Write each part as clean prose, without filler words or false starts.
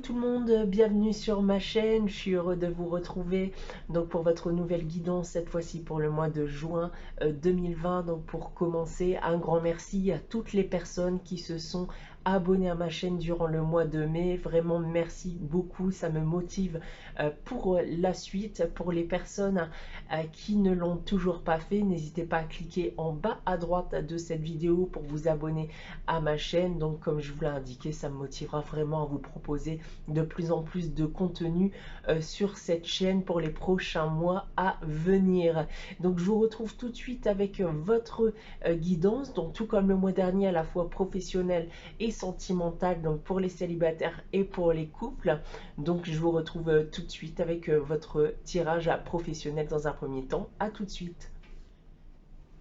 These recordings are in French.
tout le monde, bienvenue sur ma chaîne, je suis heureux de vous retrouver donc pour votre nouvelle guidance, cette fois-ci pour le mois de juin 2020. Donc pour commencer, un grand merci à toutes les personnes qui se sont abonnées à ma chaîne durant le mois de mai. Vraiment merci beaucoup, ça me motive pour la suite. Pour les personnes qui ne l'ont toujours pas fait, n'hésitez pas à cliquer en bas à droite de cette vidéo pour vous abonner à ma chaîne. Donc comme je vous l'ai indiqué, ça me motivera vraiment à vous proposer de plus en plus de contenu sur cette chaîne pour les prochains mois à venir. Donc je vous retrouve tout de suite avec votre guidance, donc tout comme le mois dernier, à la fois professionnelle et sentimentale, donc pour les célibataires et pour les couples. Donc je vous retrouve tout de suite avec votre tirage professionnel dans un premier temps. À tout de suite.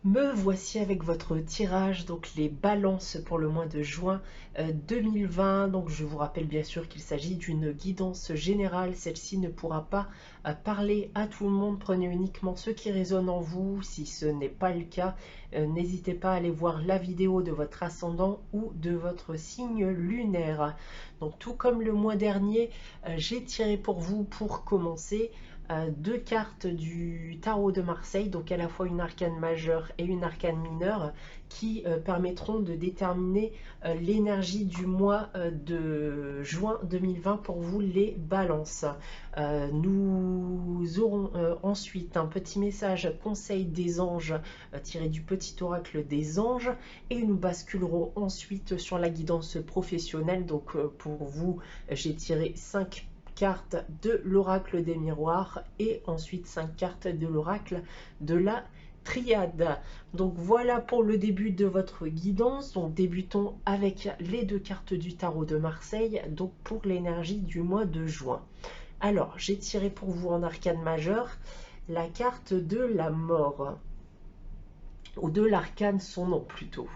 Me voici avec votre tirage, donc les balances pour le mois de juin 2020. Donc je vous rappelle bien sûr qu'il s'agit d'une guidance générale. Celle-ci ne pourra pas parler à tout le monde. Prenez uniquement ce qui résonne en vous. Si ce n'est pas le cas, n'hésitez pas à aller voir la vidéo de votre ascendant ou de votre signe lunaire. Donc tout comme le mois dernier, j'ai tiré pour vous pour commencer deux cartes du tarot de Marseille, donc à la fois une arcane majeure et une arcane mineure, qui permettront de déterminer l'énergie du mois de juin 2020 pour vous les balances. Nous aurons ensuite un petit message conseil des anges tiré du petit oracle des anges, et nous basculerons ensuite sur la guidance professionnelle. Donc pour vous, j'ai tiré 5 cartes de l'oracle des miroirs et ensuite 5 cartes de l'oracle de la triade. Donc voilà pour le début de votre guidance. Donc débutons avec les deux cartes du tarot de Marseille, donc pour l'énergie du mois de juin. Alors j'ai tiré pour vous en arcane majeur la carte de la mort, ou de l'arcane son nom plutôt.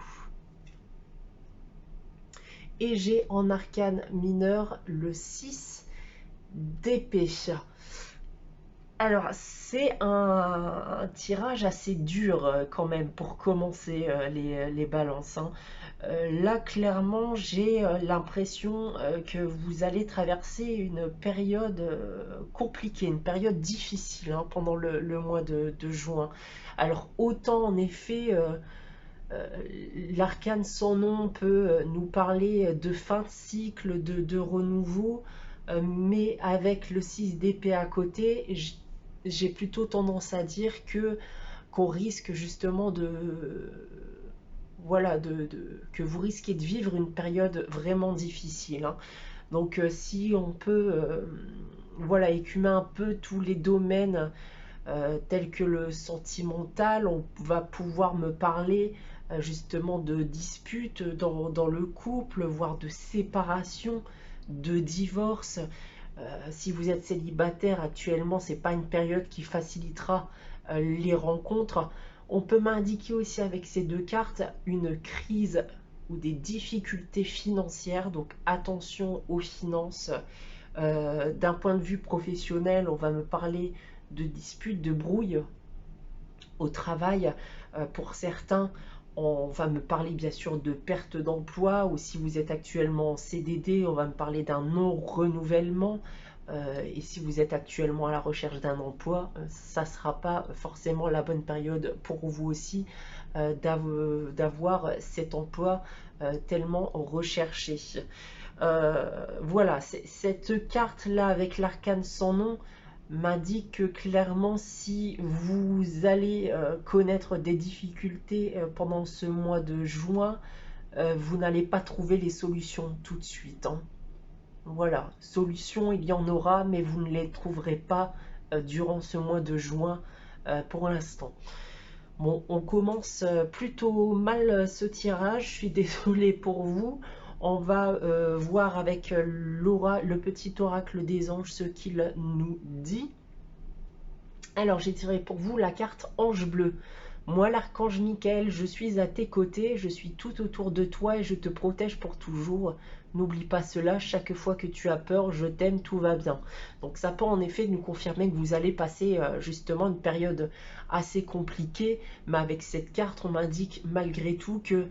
Et j'ai en arcane mineur le 6 d'épée. Alors c'est un tirage assez dur quand même pour commencer les balances, hein. Là clairement j'ai l'impression que vous allez traverser une période compliquée, une période difficile, hein, pendant le mois de juin. Alors autant en effet l'arcane sans nom peut nous parler de fin de cycle, de renouveau, mais avec le 6 d'épée à côté, j'ai plutôt tendance à dire que qu'on risque justement voilà, que vous risquez de vivre une période vraiment difficile, hein. Donc si on peut voilà, écumer un peu tous les domaines tels que le sentimental, on va pouvoir me parler justement de disputes dans le couple, voire de séparation, de divorce. Si vous êtes célibataire actuellement, c'est pas une période qui facilitera les rencontres. On peut m'indiquer aussi avec ces deux cartes une crise ou des difficultés financières, donc attention aux finances. D'un point de vue professionnel, on va me parler de disputes, de brouilles au travail. Pour certains, on va me parler bien sûr de perte d'emploi, ou si vous êtes actuellement en CDD, on va me parler d'un non-renouvellement. Et si vous êtes actuellement à la recherche d'un emploi, ça ne sera pas forcément la bonne période pour vous aussi d'avoir cet emploi tellement recherché. Voilà, cette carte-là avec l'arcane sans nom m'indique que clairement, si vous allez connaître des difficultés pendant ce mois de juin, vous n'allez pas trouver les solutions tout de suite, hein. Voilà, solutions, il y en aura, mais vous ne les trouverez pas durant ce mois de juin pour l'instant. Bon, on commence plutôt mal ce tirage, je suis désolée pour vous. On va voir avec le petit oracle des anges ce qu'il nous dit. Alors, j'ai tiré pour vous la carte Ange bleu. Moi, l'archange Michael, je suis à tes côtés, je suis tout autour de toi et je te protège pour toujours. N'oublie pas cela, chaque fois que tu as peur, je t'aime, tout va bien. Donc ça peut en effet nous confirmer que vous allez passer justement une période assez compliquée, mais avec cette carte, on m'indique malgré tout que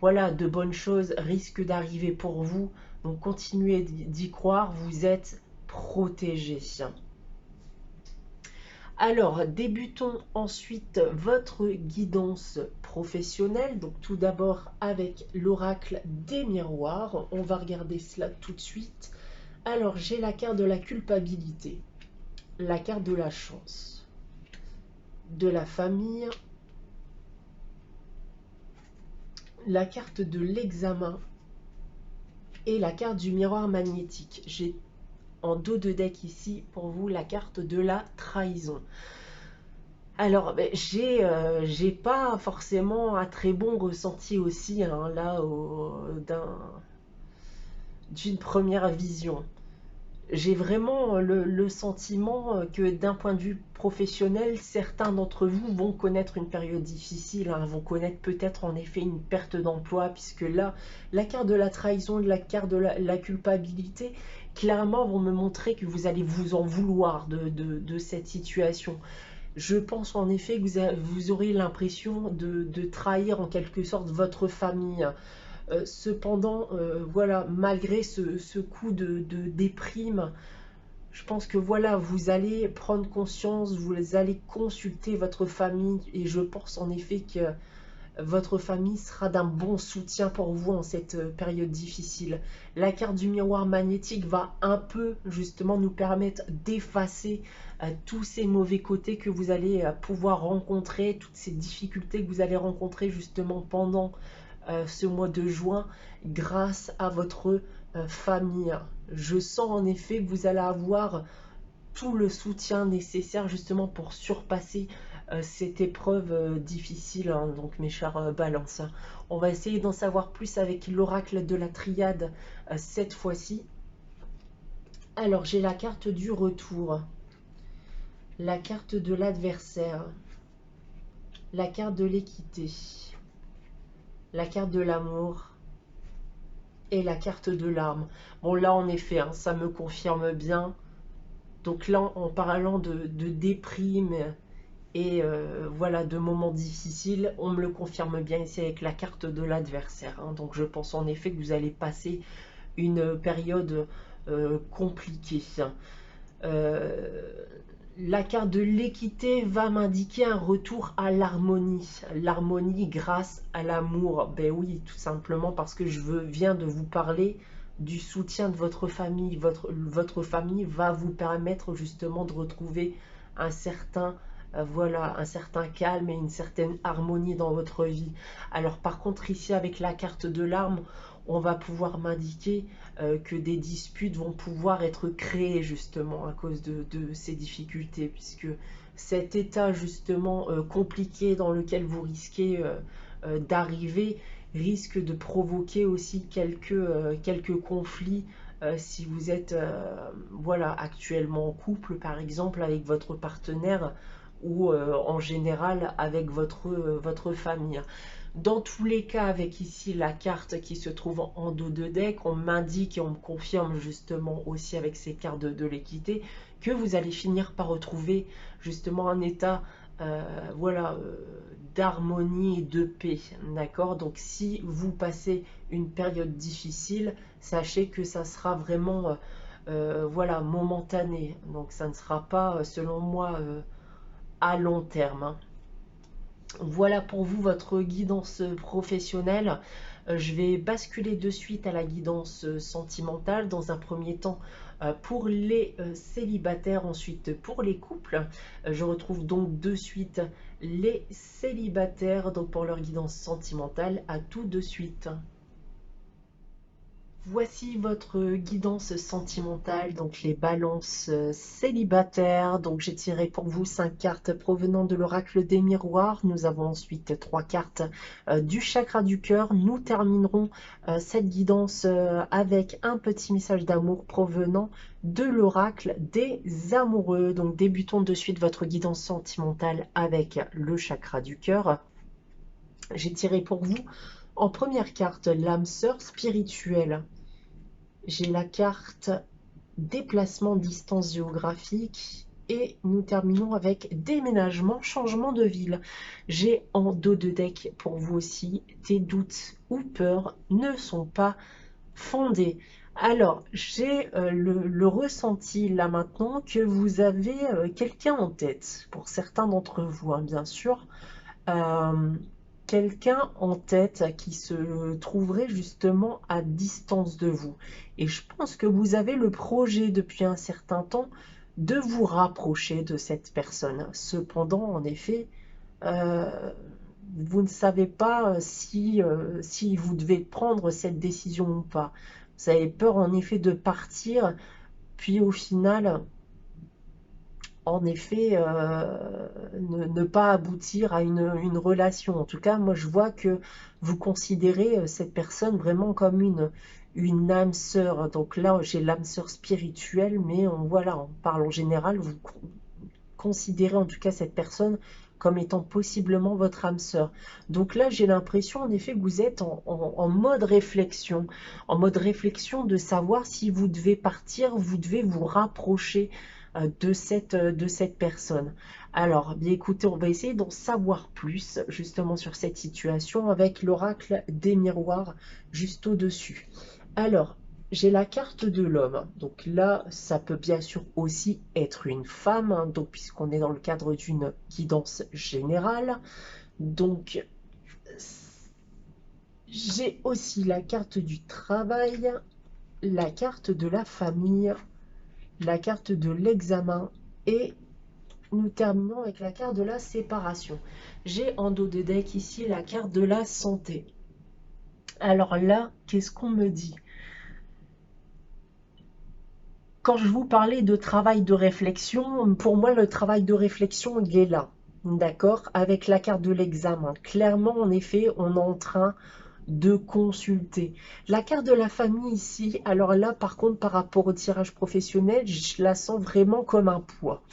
voilà, de bonnes choses risquent d'arriver pour vous. Donc continuez d'y croire, vous êtes protégés. Alors, débutons ensuite votre guidance professionnelle. Donc tout d'abord avec l'oracle des miroirs. On va regarder cela tout de suite. Alors, j'ai la carte de la culpabilité, la carte de la chance, de la famille, la carte de l'examen et la carte du miroir magnétique. J'ai en dos de deck ici pour vous la carte de la trahison. Alors, ben, j'ai pas forcément un très bon ressenti aussi, hein, là, d'une première vision. J'ai vraiment le sentiment que d'un point de vue professionnel, certains d'entre vous vont connaître une période difficile, hein, vont connaître peut-être en effet une perte d'emploi, puisque là, la carte de la trahison, la carte de la culpabilité, clairement vont me montrer que vous allez vous en vouloir de cette situation. Je pense en effet que vous aurez l'impression de trahir en quelque sorte votre famille. Cependant, voilà, malgré ce coup de déprime, je pense que voilà, vous allez prendre conscience, vous allez consulter votre famille et je pense en effet que votre famille sera d'un bon soutien pour vous en cette période difficile. La carte du miroir magnétique va un peu justement nous permettre d'effacer tous ces mauvais côtés que vous allez pouvoir rencontrer, toutes ces difficultés que vous allez rencontrer justement pendant ce mois de juin grâce à votre famille. Je sens en effet que vous allez avoir tout le soutien nécessaire justement pour surpasser cette épreuve difficile, hein, donc mes chers balances. On va essayer d'en savoir plus avec l'oracle de la triade cette fois-ci. Alors j'ai la carte du retour, la carte de l'adversaire, la carte de l'équité, la carte de l'amour et la carte de l'arme. Bon là en effet, hein, ça me confirme bien. Donc là en parlant de déprime et voilà, de moments difficiles, on me le confirme bien ici avec la carte de l'adversaire, hein. Donc je pense en effet que vous allez passer une période compliquée. La carte de l'équité va m'indiquer un retour à l'harmonie grâce à l'amour. Ben oui, tout simplement parce que viens de vous parler du soutien de votre famille. Votre famille va vous permettre justement de retrouver un certain voilà, un certain calme et une certaine harmonie dans votre vie. Alors par contre ici avec la carte de l'arme, on va pouvoir m'indiquer que des disputes vont pouvoir être créées justement à cause de ces difficultés, puisque cet état justement compliqué dans lequel vous risquez d'arriver risque de provoquer aussi quelques conflits si vous êtes voilà, actuellement en couple par exemple avec votre partenaire ou en général avec votre famille. Dans tous les cas, avec ici la carte qui se trouve en dos de deck, on m'indique et on me confirme justement aussi avec ces cartes de l'équité que vous allez finir par retrouver justement un état voilà, d'harmonie et de paix. D'accord? Donc si vous passez une période difficile, sachez que ça sera vraiment voilà, momentané. Donc ça ne sera pas, selon moi, à long terme, hein. Voilà pour vous votre guidance professionnelle. Je vais basculer de suite à la guidance sentimentale dans un premier temps pour les célibataires, ensuite pour les couples. Je retrouve donc de suite les célibataires donc pour leur guidance sentimentale. À tout de suite. Voici votre guidance sentimentale, donc les balances célibataires. Donc j'ai tiré pour vous 5 cartes provenant de l'oracle des miroirs. Nous avons ensuite 3 cartes du chakra du cœur. Nous terminerons cette guidance avec un petit message d'amour provenant de l'oracle des amoureux. Donc débutons de suite votre guidance sentimentale avec le chakra du cœur. J'ai tiré pour vous en première carte l'âme sœur spirituelle. J'ai la carte déplacement distance géographique et nous terminons avec déménagement, changement de ville. J'ai en dos de deck pour vous aussi, tes doutes ou peurs ne sont pas fondés. Alors, j'ai le ressenti là maintenant que vous avez quelqu'un en tête, pour certains d'entre vous, hein, bien sûr. Euh, Quelqu'un en tête qui se trouverait justement à distance de vous. Et je pense que vous avez le projet depuis un certain temps de vous rapprocher de cette personne. Cependant, en effet, euh, vous ne savez pas si vous devez prendre cette décision ou pas. Vous avez peur en effet de partir, puis au final, en effet, ne pas aboutir à une relation. En tout cas, moi, je vois que vous considérez cette personne vraiment comme une âme sœur. Donc là, j'ai l'âme sœur spirituelle, mais voilà, on parle en général, vous considérez en tout cas cette personne comme étant possiblement votre âme sœur. Donc là, j'ai l'impression en effet que vous êtes en mode réflexion de savoir si vous devez partir, vous devez vous rapprocher de cette personne. Alors, bien écoutez, on va essayer d'en savoir plus justement sur cette situation avec l'oracle des miroirs juste au-dessus. Alors, j'ai la carte de l'homme. Donc là, ça peut bien sûr aussi être une femme, hein, donc puisqu'on est dans le cadre d'une guidance générale. Donc, j'ai aussi la carte du travail, la carte de la famille, la carte de l'examen et nous terminons avec la carte de la séparation. J'ai en dos de deck ici la carte de la santé. Alors là, qu'est-ce qu'on me dit? Quand je vous parlais de travail de réflexion, pour moi, le travail de réflexion, il est là. D'accord? Avec la carte de l'examen. Clairement, en effet, on est en train de consulter. La carte de la famille ici, alors là, par contre, par rapport au tirage professionnel, je la sens vraiment comme un poids.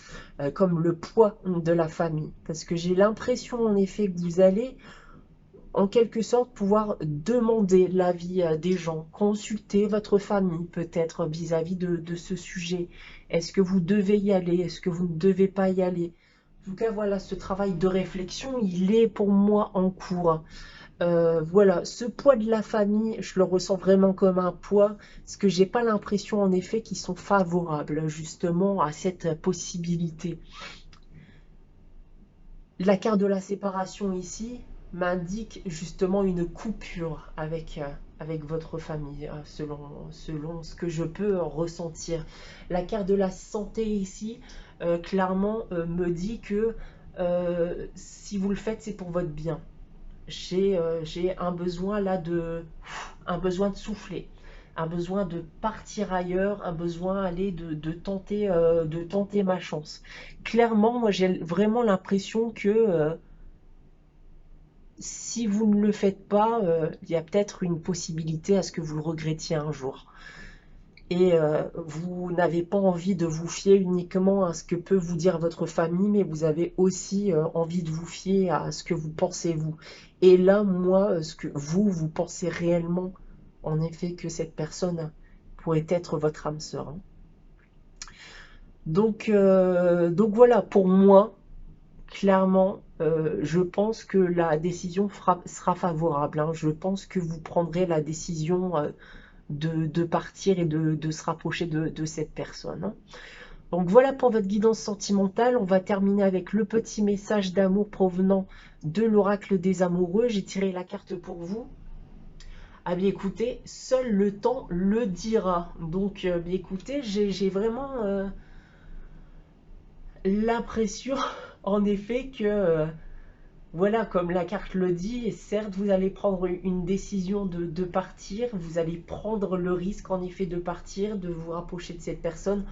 Comme le poids de la famille. Parce que j'ai l'impression, en effet, que vous allez en quelque sorte pouvoir demander l'avis des gens, consulter votre famille peut-être vis-à-vis de ce sujet. Est-ce que vous devez y aller? Est-ce que vous ne devez pas y aller? En tout cas, voilà, ce travail de réflexion, il est pour moi en cours. Voilà, ce poids de la famille, je le ressens vraiment comme un poids, parce que j'ai pas l'impression en effet qu'ils sont favorables justement à cette possibilité. La carte de la séparation ici m'indique justement une coupure avec votre famille, selon ce que je peux ressentir. La carte de la santé ici, clairement, me dit que si vous le faites, c'est pour votre bien. J'ai un besoin là un besoin de souffler, un besoin de partir ailleurs, un besoin aller de tenter ma chance. Clairement, moi j'ai vraiment l'impression que si vous ne le faites pas, il y a peut-être une possibilité à ce que vous le regrettiez un jour. Et vous n'avez pas envie de vous fier uniquement à ce que peut vous dire votre famille, mais vous avez aussi envie de vous fier à ce que vous pensez vous. Et là, moi, ce que vous pensez réellement, en effet, que cette personne pourrait être votre âme sœur, hein. Donc voilà, pour moi, clairement, je pense que la décision sera favorable, hein. Je pense que vous prendrez la décision de partir et de se rapprocher de cette personne, hein. Donc voilà pour votre guidance sentimentale. On va terminer avec le petit message d'amour provenant de l'oracle des amoureux. J'ai tiré la carte pour vous. Ah bien écoutez, seul le temps le dira. Donc bien écoutez, j'ai vraiment l'impression en effet que voilà, comme la carte le dit, certes, vous allez prendre une décision de partir, vous allez prendre le risque en effet de partir, de vous rapprocher de cette personne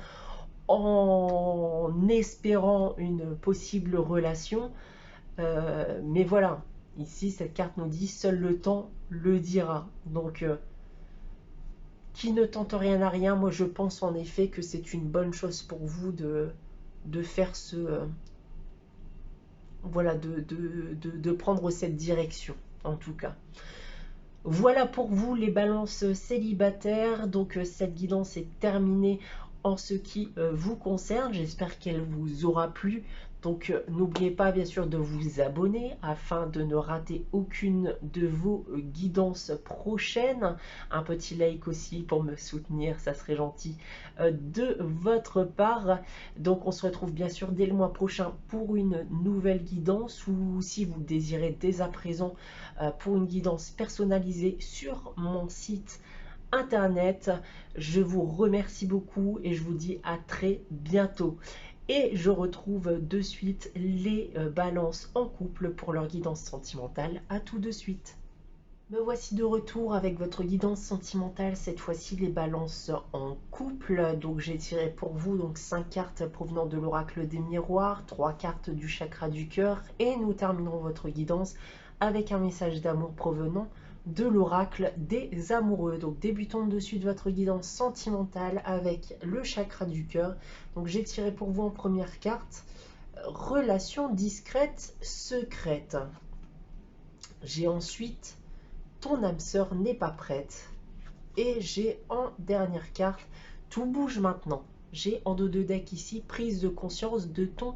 en espérant une possible relation. Mais voilà, ici, cette carte nous dit seul le temps le dira. Donc, qui ne tente rien à rien, moi je pense en effet que c'est une bonne chose pour vous de faire voilà, de prendre cette direction, en tout cas. Voilà pour vous les balances célibataires. Donc cette guidance est terminée en ce qui vous concerne. J'espère qu'elle vous aura plu. Donc n'oubliez pas bien sûr de vous abonner afin de ne rater aucune de vos guidances prochaines. Un petit like aussi pour me soutenir, ça serait gentil de votre part. Donc on se retrouve bien sûr dès le mois prochain pour une nouvelle guidance, ou si vous le désirez dès à présent pour une guidance personnalisée sur mon site internet. Je vous remercie beaucoup et je vous dis à très bientôt. Et je retrouve de suite les balances en couple pour leur guidance sentimentale. À tout de suite. Me voici de retour avec votre guidance sentimentale, cette fois-ci les balances en couple. Donc j'ai tiré pour vous donc 5 cartes provenant de l'oracle des miroirs, 3 cartes du chakra du cœur, et nous terminerons votre guidance avec un message d'amour provenant de l'oracle des amoureux. Donc débutons de suite votre guidance sentimentale avec le chakra du cœur. Donc j'ai tiré pour vous en première carte relation discrète, secrète. J'ai ensuite ton âme sœur n'est pas prête. Et j'ai en dernière carte, tout bouge maintenant. J'ai en dos de deck ici, prise de conscience de ton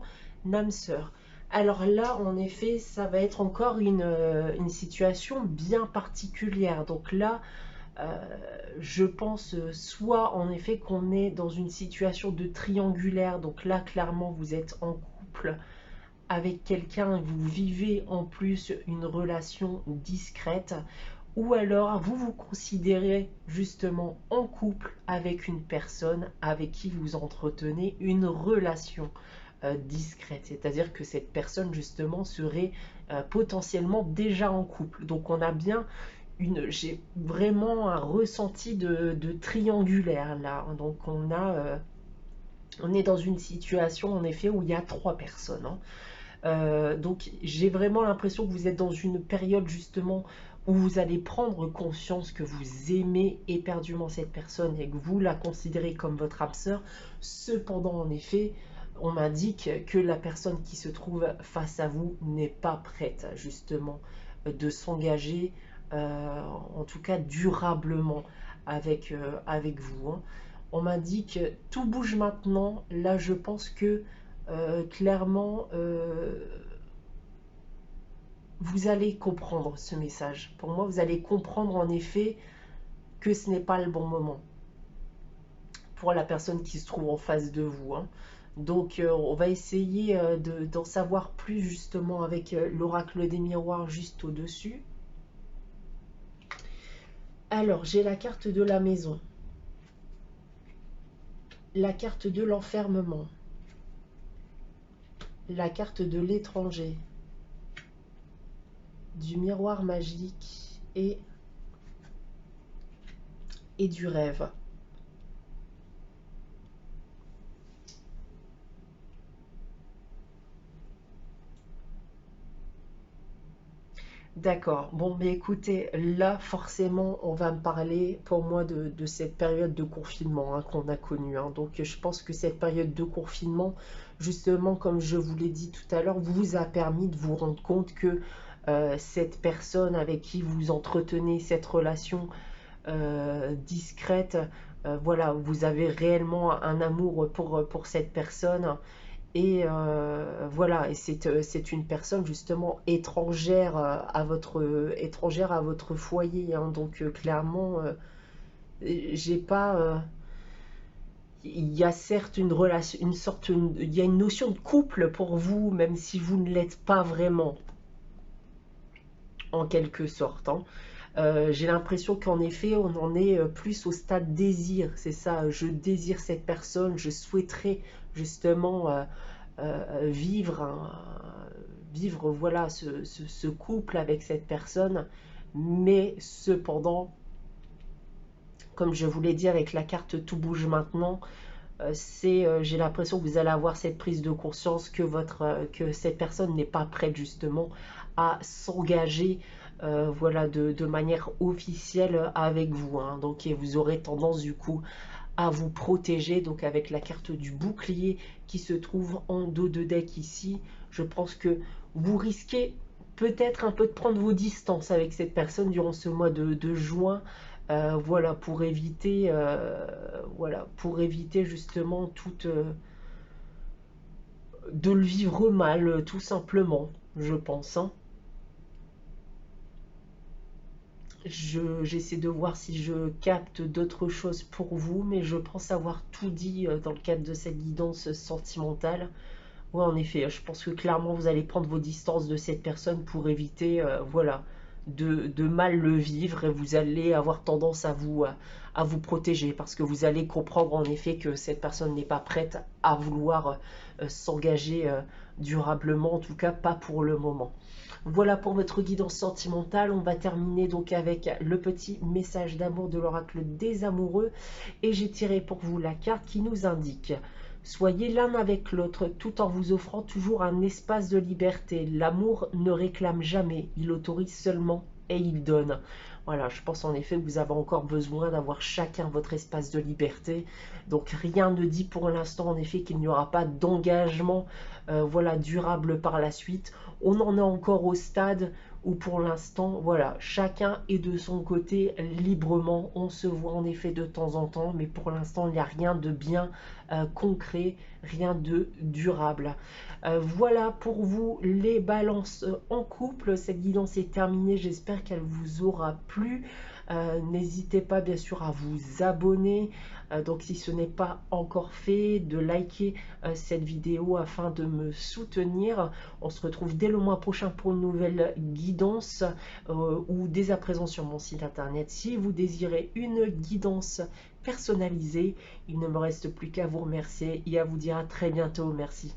âme sœur. Alors là, en effet, ça va être encore une situation bien particulière. Donc là, je pense soit en effet qu'on est dans une situation de triangulaire. Donc là, clairement, vous êtes en couple avec quelqu'un, vous vivez en plus une relation discrète, ou alors vous vous considérez justement en couple avec une personne avec qui vous entretenez une relation discrète, c'est-à-dire que cette personne justement serait potentiellement déjà en couple. Donc on a bien j'ai vraiment un ressenti de triangulaire là. Donc on est dans une situation en effet où il y a 3 personnes, hein. Donc j'ai vraiment l'impression que vous êtes dans une période justement où vous allez prendre conscience que vous aimez éperdument cette personne et que vous la considérez comme votre âme sœur. Cependant, en effet, on m'indique que la personne qui se trouve face à vous n'est pas prête justement de s'engager, en tout cas durablement avec vous, hein. On m'indique tout bouge maintenant. Là, je pense que clairement, vous allez comprendre ce message. Pour moi, vous allez comprendre en effet que ce n'est pas le bon moment pour la personne qui se trouve en face de vous, hein. Donc, on va essayer d'en savoir plus justement avec l'oracle des miroirs juste au-dessus. Alors, j'ai la carte de la maison, la carte de l'enfermement, la carte de l'étranger, du miroir magique et du rêve. D'accord. Bon, mais écoutez, là, forcément, on va me parler, pour moi, de cette période de confinement, hein, qu'on a connue, hein. Donc, je pense que cette période de confinement, justement, comme je vous l'ai dit tout à l'heure, vous a permis de vous rendre compte que cette personne avec qui vous entretenez cette relation discrète, voilà, vous avez réellement un amour pour cette personne. Et voilà, et c'est une personne justement étrangère à votre foyer, hein. Donc clairement, j'ai pas. Il y a certes une relation, il y a une notion de couple pour vous, même si vous ne l'êtes pas vraiment, en quelque sorte, hein. J'ai l'impression qu'en effet, on en est plus au stade désir. C'est ça, je désire cette personne, je souhaiterais justement vivre voilà, ce couple avec cette personne. Mais cependant, comme je vous l'ai dit avec la carte tout bouge maintenant, j'ai l'impression que vous allez avoir cette prise de conscience que cette personne n'est pas prête justement à s'engager voilà, de manière officielle avec vous, hein. Donc et vous aurez tendance du coup à vous protéger, donc avec la carte du bouclier qui se trouve en dos de deck ici. Je pense que vous risquez peut-être un peu de prendre vos distances avec cette personne durant ce mois de juin, Voilà, pour éviter justement de le vivre mal, tout simplement, je pense, hein. J'essaie de voir si je capte d'autres choses pour vous, mais je pense avoir tout dit dans le cadre de cette guidance sentimentale. Oui, en effet, je pense que clairement vous allez prendre vos distances de cette personne pour éviter, voilà, de mal le vivre, et vous allez avoir tendance à vous protéger parce que vous allez comprendre en effet que cette personne n'est pas prête à vouloir s'engager durablement, en tout cas pas pour le moment. Voilà pour votre guidance sentimentale. On va terminer donc avec le petit message d'amour de l'oracle des amoureux. Et j'ai tiré pour vous la carte qui nous indique: soyez l'un avec l'autre tout en vous offrant toujours un espace de liberté. L'amour ne réclame jamais, il autorise seulement et il donne. Voilà, je pense en effet que vous avez encore besoin d'avoir chacun votre espace de liberté. Donc rien ne dit pour l'instant en effet qu'il n'y aura pas d'engagement voilà, durable par la suite. On en est encore au stade où pour l'instant, voilà, chacun est de son côté librement. On se voit en effet de temps en temps, mais pour l'instant, il n'y a rien de bien concret, rien de durable. Voilà pour vous les balances en couple. Cette guidance est terminée. J'espère qu'elle vous aura plu. N'hésitez pas bien sûr à vous abonner. Donc si ce n'est pas encore fait, de liker cette vidéo afin de me soutenir. On se retrouve dès le mois prochain pour une nouvelle guidance ou dès à présent sur mon site internet. Si vous désirez une guidance personnalisée, il ne me reste plus qu'à vous remercier et à vous dire à très bientôt. Merci.